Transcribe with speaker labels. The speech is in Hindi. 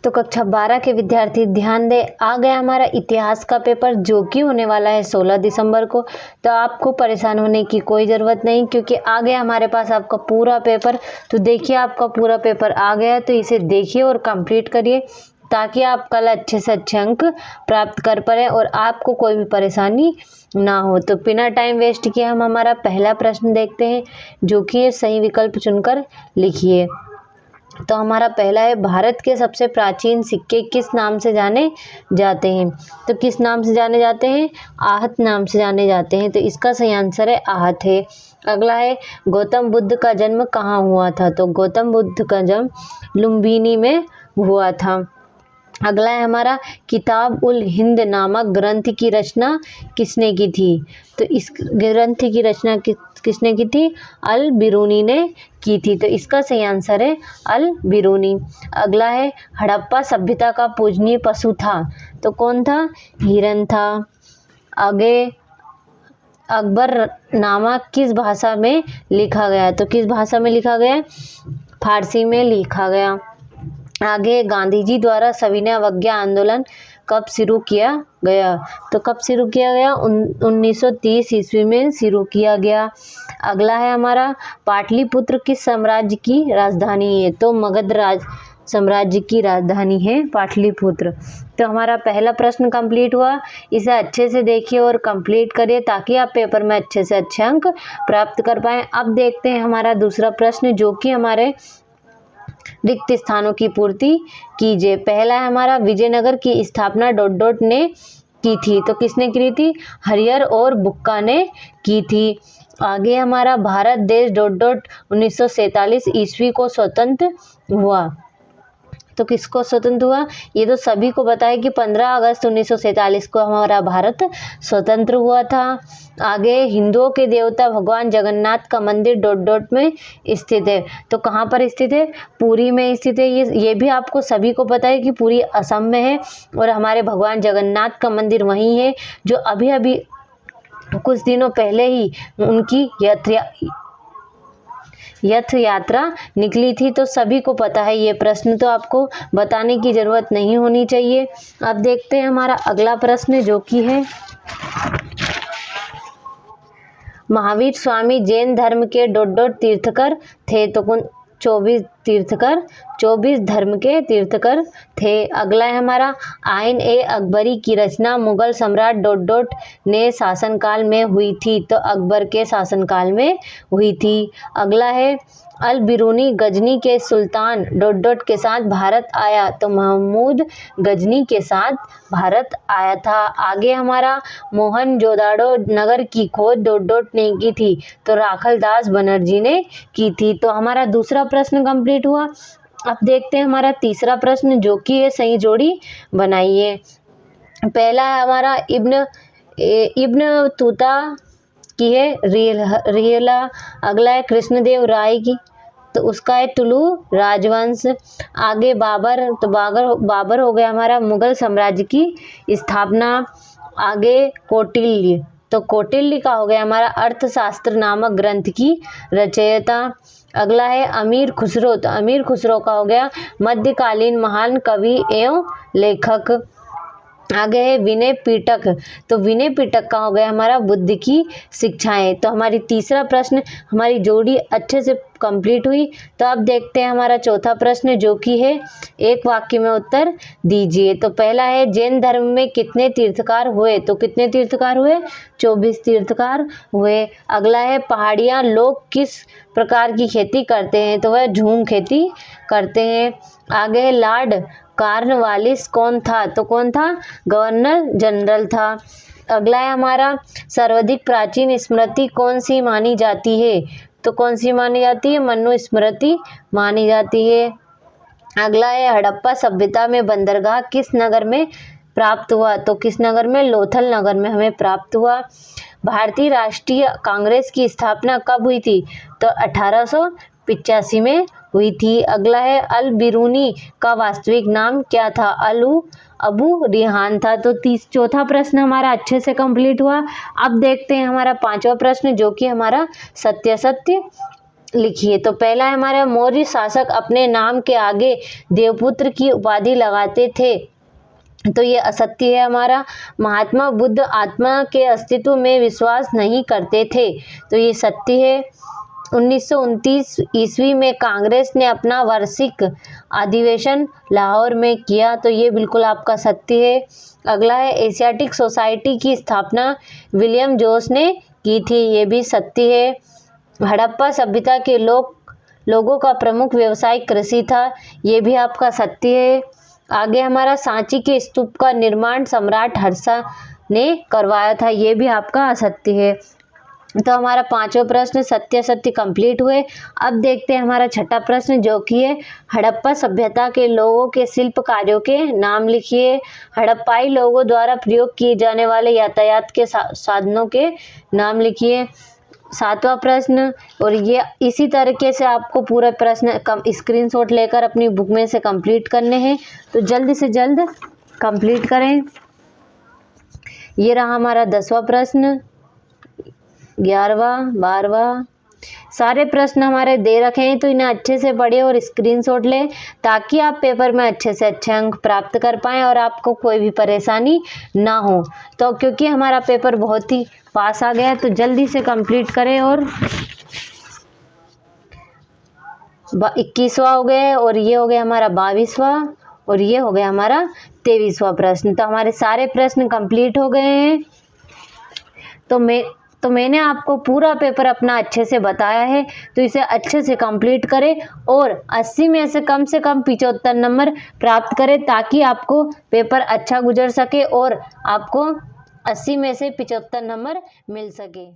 Speaker 1: तो कक्षा 12 के विद्यार्थी ध्यान दें, आ गया हमारा इतिहास का पेपर जो कि होने वाला है 16 दिसंबर को। तो आपको परेशान होने की कोई ज़रूरत नहीं, क्योंकि आ गया हमारे पास आपका पूरा पेपर। तो देखिए आपका पूरा पेपर आ गया है, तो इसे देखिए और कंप्लीट करिए ताकि आप कल अच्छे से अच्छे अंक प्राप्त कर पाए और आपको कोई भी परेशानी ना हो। तो बिना टाइम वेस्ट किए हम हमारा पहला प्रश्न देखते हैं, जो कि सही विकल्प चुनकर लिखिए। तो हमारा पहला है, भारत के सबसे प्राचीन सिक्के किस नाम से जाने जाते हैं? तो किस नाम से जाने जाते हैं? आहत नाम से जाने जाते हैं। तो इसका सही आंसर है आहत है। अगला है, गौतम बुद्ध का जन्म कहाँ हुआ था? तो गौतम बुद्ध का जन्म लुम्बिनी में हुआ था। अगला है हमारा, किताब उल हिंद नामक ग्रंथ की रचना किसने की थी? तो इस ग्रंथ की रचना किसने की थी? अल बिरूनी ने की थी। तो इसका सही आंसर है अल बिरूनी। अगला है, हड़प्पा सभ्यता का पूजनीय पशु था? तो कौन था? हिरन था। आगे, अकबरनामा किस भाषा में लिखा गया? तो किस भाषा में लिखा गया? फारसी में लिखा गया। आगे, गांधी जी द्वारा सविनय अवज्ञा आंदोलन कब शुरू किया गया? तो कब शुरू किया गया? 1930 ईस्वी में शुरू किया गया। अगला है हमारा, पाटलिपुत्र किस साम्राज्य की राजधानी है? तो मगध साम्राज्य की राजधानी है पाटलिपुत्र। तो हमारा पहला प्रश्न कंप्लीट हुआ। इसे अच्छे से देखिए और कंप्लीट करिए ताकि आप पेपर में अच्छे से अच्छे अंक प्राप्त कर पाएं। अब देखते हैं हमारा दूसरा प्रश्न, जो कि हमारे रिक्त स्थानों की पूर्ति कीजिए। पहला है हमारा, विजयनगर की स्थापना ... ने की थी? तो किसने की थी? हरिहर और बुक्का ने की थी। आगे हमारा, भारत देश ... 1947 ईस्वी को स्वतंत्र हुआ? तो किसको स्वतंत्र हुआ? ये तो सभी को पता है कि 15 अगस्त 1947 को हमारा भारत स्वतंत्र हुआ था। आगे, हिंदुओं के देवता भगवान जगन्नाथ का मंदिर ... में स्थित है? तो कहाँ पर स्थित है? पुरी में स्थित है। ये भी आपको सभी को पता है कि पूरी असम में है और हमारे भगवान जगन्नाथ का मंदिर वहीं है, जो अभी अभी कुछ दिनों पहले ही उनकी रथ यात्रा निकली थी। तो सभी को पता है ये प्रश्न, तो आपको बताने की जरूरत नहीं होनी चाहिए। अब देखते हैं हमारा अगला प्रश्न, जो कि है, महावीर स्वामी जैन धर्म के ... तीर्थकर थे? तो कौन? 24 तीर्थकर, 24 धर्म के तीर्थकर थे। अगला है हमारा, आइन ए अकबरी की रचना मुगल सम्राट ... ने शासनकाल में हुई थी? तो अकबर के शासनकाल में हुई थी। अगला है, अल बिरूनी गजनी के सुल्तान ... के साथ भारत आया? तो महमूद गजनी के साथ भारत आया था। आगे हमारा, मोहनजोदाड़ो नगर की खोज ... ने की थी? तो राखलदास बनर्जी ने की थी। तो हमारा दूसरा प्रश्न कंप्लीट हुआ। अब देखते हैं हमारा तीसरा प्रश्न, जो कि है, सही जोड़ी बनाइए। पहला है हमारा, इब्न तूता की है रियला। अगला है कृष्णदेव राय की, तो उसका है टुलू राजवंश। आगे, बाबर, तो बाबर हो गया हमारा मुगल साम्राज्य की स्थापना। आगे, कौटिल्य, तो कौटिल्य का हो गया हमारा अर्थशास्त्र नामक ग्रंथ की रचयिता। अगला है अमीर खुसरो, तो अमीर खुसरो का हो गया मध्यकालीन महान कवि एवं लेखक। आगे है विनय पिटक, तो विनय पिटक का हो गया हमारा बुद्ध की शिक्षाएं। तो हमारी तीसरा प्रश्न, हमारी जोड़ी अच्छे से कंप्लीट हुई। तो अब देखते हैं हमारा चौथा प्रश्न, जो कि है, एक वाक्य में उत्तर दीजिए। तो पहला है, जैन धर्म में कितने तीर्थकार हुए? तो कितने तीर्थकार हुए? 24 तीर्थकार हुए। अगला है, पहाड़िया लोग किस प्रकार की खेती करते हैं? तो वह झूम खेती करते हैं। आगे है, लॉर्ड कॉर्नवालिस कौन था? तो कौन था? गवर्नर जनरल था। अगला है हमारा, सर्वाधिक प्राचीन स्मृति कौन सी मानी जाती है? तो कौन सी मानी जाती है? मनुस्मृति मानी जाती है। अगला है, हड़प्पा सभ्यता में बंदरगाह किस नगर में प्राप्त हुआ? तो किस नगर में? लोथल नगर में हमें प्राप्त हुआ। भारतीय राष्ट्रीय कांग्रेस की स्थापना कब हुई थी? तो 1885 में हुई थी। अगला है, अल बिरूनी का वास्तविक नाम क्या था? अबू रिहान था। तो चौथा प्रश्न हमारा अच्छे से कंप्लीट हुआ। अब देखते हैं हमारा पांचवा प्रश्न, जो कि हमारा सत्यासत्य लिखिए। तो पहला है हमारा, मौर्य शासक अपने नाम के आगे देवपुत्र की उपाधि लगाते थे, तो ये असत्य है हमारा। महात्मा बुद्ध आत्मा के अस्तित्व में विश्वास नहीं करते थे, तो ये सत्य है। 1929 ईस्वी में कांग्रेस ने अपना वार्षिक अधिवेशन लाहौर में किया, तो ये बिल्कुल आपका सत्य है। अगला है, एशियाटिक सोसाइटी की स्थापना विलियम जोस ने की थी, ये भी सत्य है। हड़प्पा सभ्यता के लोगों का प्रमुख व्यवसाय कृषि था, ये भी आपका सत्य है। आगे हमारा, सांची के स्तूप का निर्माण सम्राट हर्षा ने करवाया था, ये भी आपका असत्य है। तो हमारा 5वां प्रश्न सत्य असत्य कंप्लीट हुए। अब देखते हैं हमारा 6ठा प्रश्न, जो कि है हड़प्पा सभ्यता के लोगों के शिल्प कार्यों के नाम लिखिए। हड़प्पाई लोगों द्वारा प्रयोग किए जाने वाले यातायात के साधनों के नाम लिखिए। 7वां प्रश्न, और ये इसी तरीके से आपको पूरा प्रश्न स्क्रीनशॉट लेकर अपनी बुक में से कंप्लीट करने हैं, तो जल्द से जल्द कंप्लीट करें। ये रहा हमारा 10वां प्रश्न, 11वां, 12वां, सारे प्रश्न हमारे दे रखे हैं, तो इन्हें अच्छे से पढ़िए और स्क्रीनशॉट लें, ताकि आप पेपर में अच्छे से अच्छे अंक प्राप्त कर पाएँ और आपको कोई भी परेशानी ना हो। तो क्योंकि हमारा पेपर बहुत ही पास आ गया है, तो जल्दी से कंप्लीट करें। और 21वां हो गया, और ये हो गया हमारा 22वां, और ये हो गया हमारा 23वां प्रश्न। तो हमारे सारे प्रश्न कंप्लीट हो गए हैं। तो मैंने आपको पूरा पेपर अपना अच्छे से बताया है, तो इसे अच्छे से कंप्लीट करें और 80 में से कम 75 नंबर प्राप्त करें, ताकि आपको पेपर अच्छा गुजर सके और आपको 80 में से 75 नंबर मिल सके।